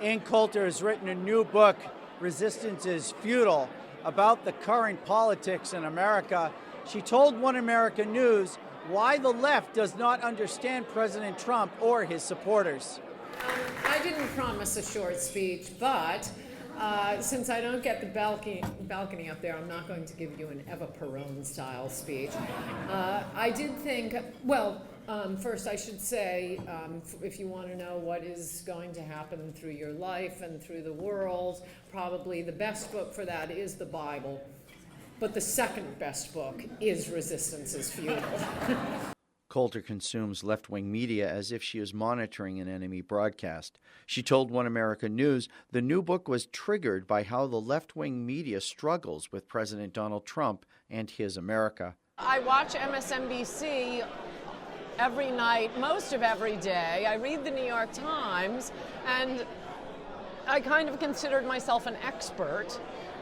Ann Coulter has written a new book, Resistance is Futile, about the current politics in America. She told One America News why the left does not understand President Trump or his supporters. I didn't promise a short speech, but since I don't get the balcony up there, I'm not going to give you an Eva Peron-style speech. I did think, first I should say, if you want to know what is going to happen through your life and through the world, probably the best book for that is the Bible. But the second best book is Resistance is Futile. Coulter consumes left-wing media as if she is monitoring an enemy broadcast. She told One America News the new book was triggered by how the left-wing media struggles with President Donald Trump and his America. I watch MSNBC every night, most of every day. I read the New York Times, and I kind of considered myself an expert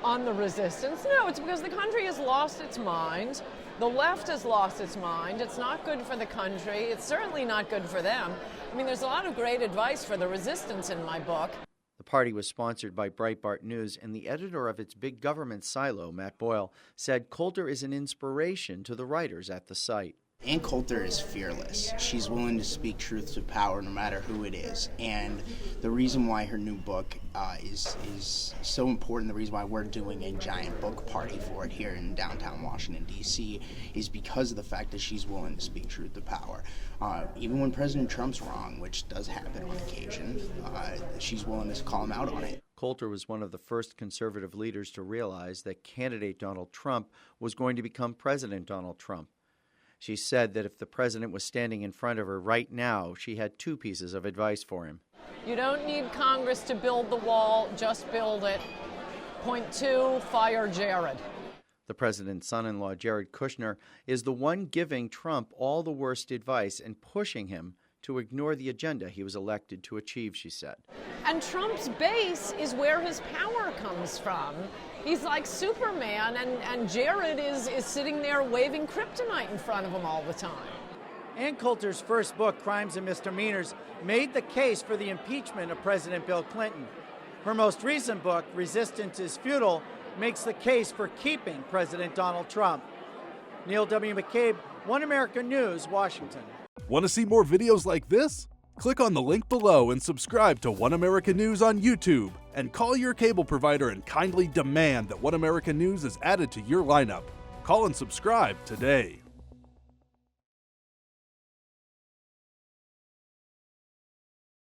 on the resistance. No, it's because the country has lost its mind. The left has lost its mind. It's not good for the country. It's certainly not good for them. I mean, there's a lot of great advice for the resistance in my book. The party was sponsored by Breitbart News, and the editor of its big government silo, Matt Boyle, said Coulter is an inspiration to the writers at the site. Ann Coulter is fearless. She's willing to speak truth to power no matter who it is. And the reason why her new book is so important, the reason why we're doing a giant book party for it here in downtown Washington, D.C., is because of the fact that she's willing to speak truth to power. Even when President Trump's wrong, which does happen on occasion, she's willing to call him out on it. Coulter was one of the first conservative leaders to realize that candidate Donald Trump was going to become President Donald Trump. She said that if the president was standing in front of her right now, she had two pieces of advice for him. You don't need Congress to build the wall, just build it. Point two, fire Jared. The president's son-in-law, Jared Kushner, is the one giving Trump all the worst advice and pushing him to ignore the agenda he was elected to achieve, she said. And Trump's base is where his power comes from. He's like Superman, and Jared is sitting there waving kryptonite in front of him all the time. Ann Coulter's first book, Crimes and Misdemeanors, made the case for the impeachment of President Bill Clinton. Her most recent book, Resistance is Futile, makes the case for keeping President Donald Trump. Neil W. McCabe, One America News, Washington. Want to see more videos like this? Click on the link below and subscribe to One America News on YouTube. And call your cable provider and kindly demand that One America News is added to your lineup. Call and subscribe today.